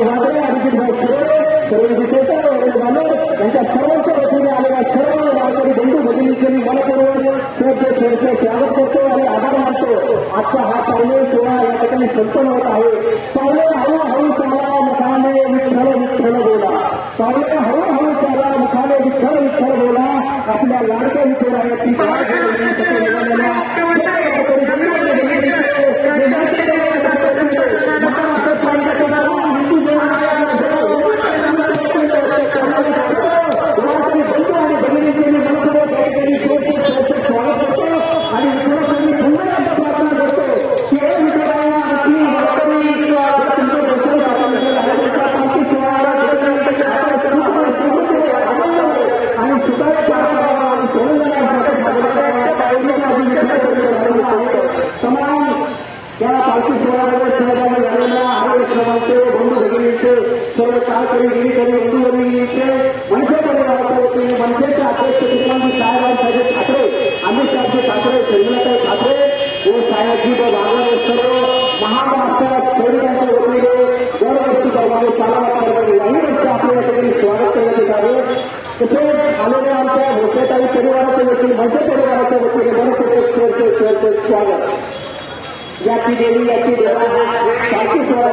वादळे अभिजितभाई खरे सर्व विशेषतः यांच्या सर्वांच्या वतीने आलेल्या सर्व गावकरी बंधू भगिनींचे मी मनपूर्वक श्रद्धेचे स्वागत करतो आणि आभार मानतो. आजचा हा पावले सोहळा या ठिकाणी संपन्न होत आहे. पावले हळूहळू चाला मुखाने विठ्ठल विठ्ठल बोला. पावले हळूहळू चाला मुखाने विठ्ठल विठ्ठल बोला. आपल्या लाडक्या विठ्ठलाची सर्व सहकारी गिरीकरी बंधूवर्गीचे मनसे परिवाराच्या वतीने मनसेचे अध्यक्ष कृष्णाजी साहेबांसाहेब ठाकरे, अमित शाहजी ठाकरे, शर्मिलाताई ठाकरे व साहेबजी भागवत सर्व महाराष्ट्रात सैनिकांच्या वतीने दरवर्षीप्रमाणे सालावाद याही वर्षी आपल्या या ठिकाणी स्वागत करण्यात येत आहे. तसेच आलेल्या आमच्या भोसेताई परिवाराच्या वतीने मनसे परिवाराच्या वतीने मनसे स्वागत. याची देवी याची देवा सारखी सोहळा